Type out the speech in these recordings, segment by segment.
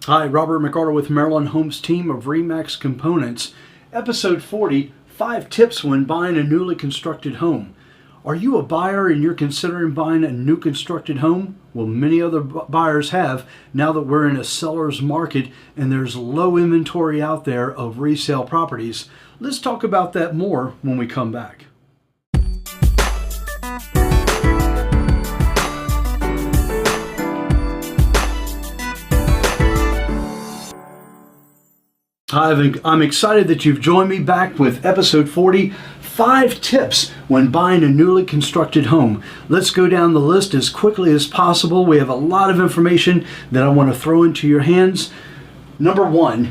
Hi, Robert McArthur with Maryland Homes team of Remax Components. Episode 40, 5 tips when buying a newly constructed home. Are you a buyer and you're considering buying a new constructed home? Well, many other buyers have now that we're in a seller's market and there's low inventory out there of resale properties. Let's talk about that more when we come back. Hi, I'm excited that you've joined me back with episode 40, 5 tips when buying a newly constructed home. Let's go down the list as quickly as possible. We have a lot of information that I want to throw into your hands. Number 1,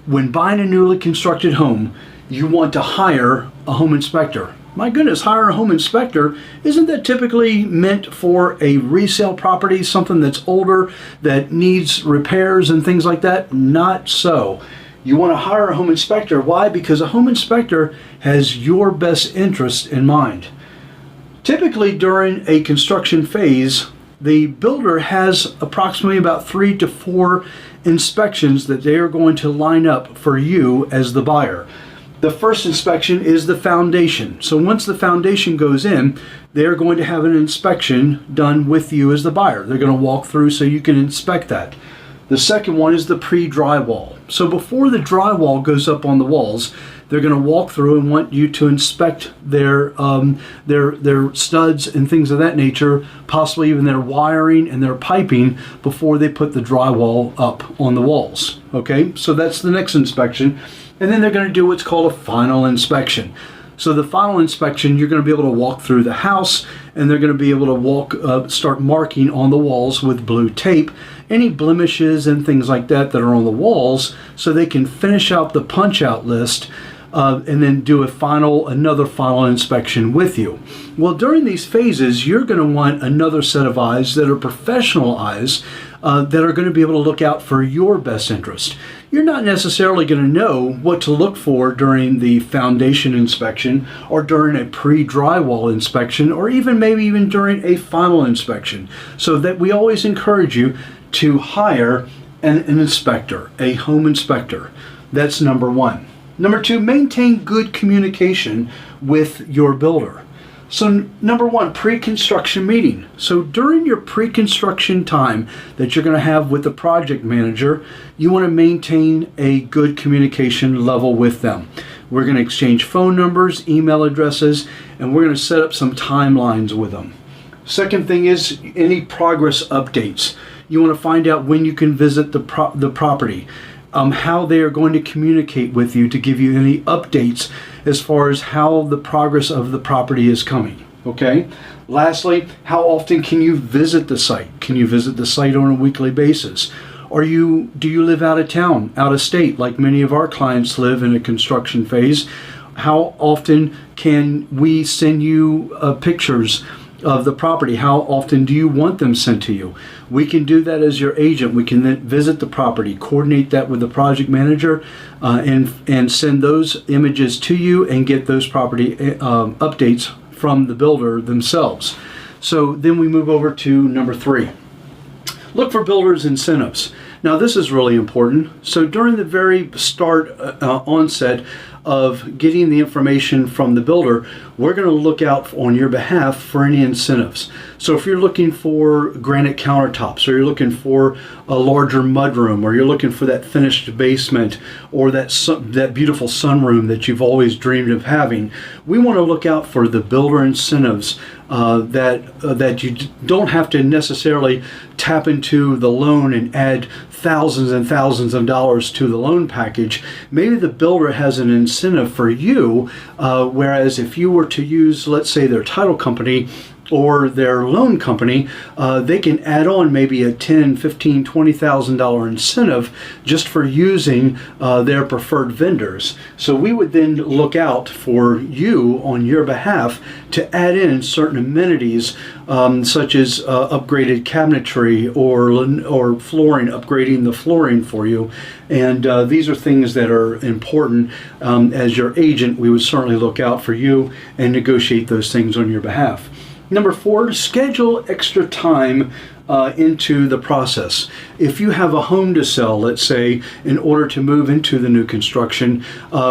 when buying a newly constructed home, you want to hire a home inspector. My goodness, hire a home inspector. Isn't that typically meant for a resale property, something that's older, that needs repairs and things like that? Not so. You want to hire a home inspector. Why? Because a home inspector has your best interest in mind. Typically during a construction phase, the builder has approximately about 3 to 4 inspections that they are going to line up for you as the buyer. The first inspection is the foundation. So once the foundation goes in, they're going to have an inspection done with you as the buyer. They're going to walk through so you can inspect that. The second one is the pre-drywall. So before the drywall goes up on the walls, they're going to walk through and want you to inspect their studs and things of that nature, possibly even their wiring and their piping before they put the drywall up on the walls. Okay, so that's the next inspection. And then they're going to do what's called a final inspection. So the final inspection, you're going to be able to walk through the house and they're going to be able to start marking on the walls with blue tape any blemishes and things like that that are on the walls so they can finish out the punch out list and then do another final inspection with you. Well, during these phases, you're going to want another set of eyes that are professional eyes that are going to be able to look out for your best interest. You're not necessarily going to know what to look for during the foundation inspection or during a pre-drywall inspection or maybe even during a final inspection. So that we always encourage you to hire an inspector, a home inspector. That's number 1. Number 2, maintain good communication with your builder. So number 1, pre-construction meeting. So during your pre-construction time that you're going to have with the project manager, you want to maintain a good communication level with them. We're going to exchange phone numbers, email addresses, and we're going to set up some timelines with them. Second thing is any progress updates. You want to find out when you can visit the property. How they are going to communicate with you to give you any updates as far as how the progress of the property is coming. Okay. Lastly, how often can you visit the site? Can you visit the site on a weekly basis? Do you live out of town, out of state, like many of our clients live in a construction phase? How often can we send you pictures of the property? How often do you want them sent to you? We can do that as your agent. We can then visit the property, coordinate that with the project manager, and send those images to you and get those property updates from the builder themselves. So then we move over to number 3. Look for builders' incentives. Now this is really important. So during the very onset of getting the information from the builder, we're going to look out on your behalf for any incentives. So if you're looking for granite countertops, or you're looking for a larger mudroom, or you're looking for that finished basement, or that beautiful sunroom that you've always dreamed of having, we want to look out for the builder incentives that you don't have to necessarily tap into the loan and add thousands and thousands of dollars to the loan package. Maybe the builder has an incentive for you, whereas if you were to use, let's say, their title company or their loan company, they can add on maybe a $10,000, $15,000, $20,000 incentive just for using their preferred vendors. So we would then look out for you on your behalf to add in certain amenities such as upgraded cabinetry or flooring, upgrading the flooring for you. And these are things that are important. As your agent, we would certainly look out for you and negotiate those things on your behalf. Number 4, schedule extra time into the process. If you have a home to sell, let's say, in order to move into the new construction,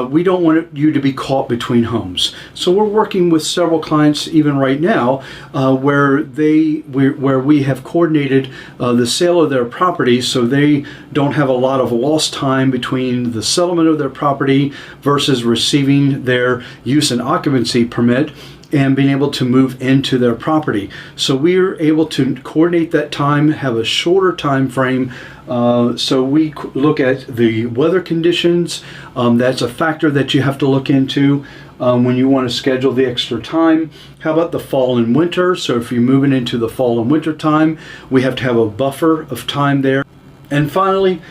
we don't want you to be caught between homes. So we're working with several clients even right now where we have coordinated the sale of their property so they don't have a lot of lost time between the settlement of their property versus receiving their use and occupancy permit and being able to move into their property. So we're able to coordinate that time, have a shorter time frame. So we look at the weather conditions. That's a factor that you have to look into when you want to schedule the extra time. How about the fall and winter? So if you're moving into the fall and winter time, we have to have a buffer of time there. And finally,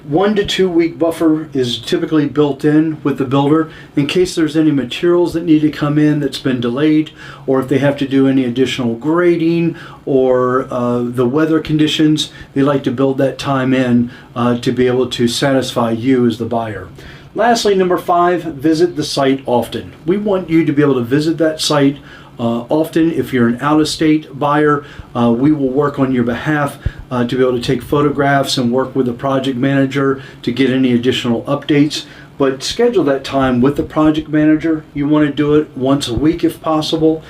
1 to 2 week buffer is typically built in with the builder in case there's any materials that need to come in that's been delayed, or if they have to do any additional grading or the weather conditions. They like to build that time in to be able to satisfy you as the buyer. Lastly, number 5, visit the site often. We want you to be able to visit that site often. If you're an out-of-state buyer, we will work on your behalf to be able to take photographs and work with the project manager to get any additional updates. But schedule that time with the project manager. You want to do it once a week if possible.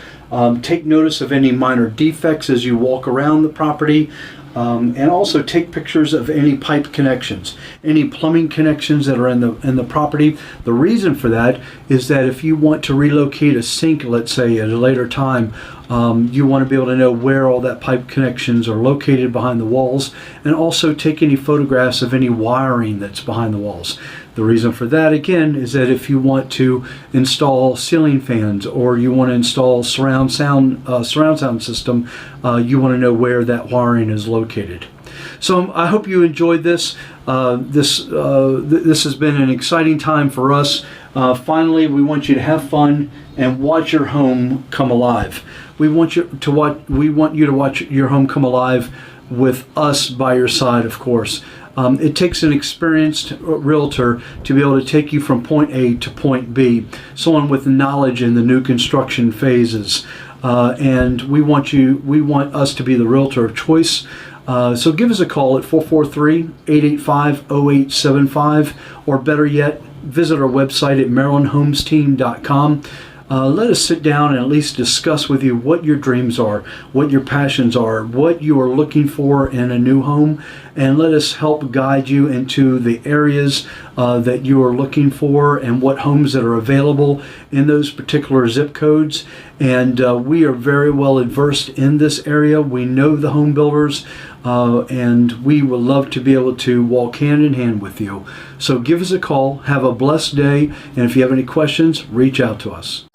Take notice of any minor defects as you walk around the property. And also take pictures of any pipe connections, any plumbing connections that are in the property. The reason for that is that if you want to relocate a sink, let's say at a later time, you want to be able to know where all that pipe connections are located behind the walls, and also take any photographs of any wiring that's behind the walls. The reason for that, again, is that if you want to install ceiling fans or you want to install surround sound system, you want to know where that wiring is located. So I hope you enjoyed this. This has been an exciting time for us. Finally, we want you to have fun and watch your home come alive. We want you to watch your home come alive with us by your side, of course. It takes an experienced realtor to be able to take you from point A to point B, someone with knowledge in the new construction phases. And we want us to be the realtor of choice. So give us a call at 443-885-0875, or better yet, visit our website at marylandhomesteam.com. Let us sit down and at least discuss with you what your dreams are, what your passions are, what you are looking for in a new home, and let us help guide you into the areas that you are looking for and what homes that are available in those particular zip codes. And we are very well versed in this area. We know the home builders, and we would love to be able to walk hand in hand with you. So give us a call, have a blessed day, and if you have any questions, reach out to us.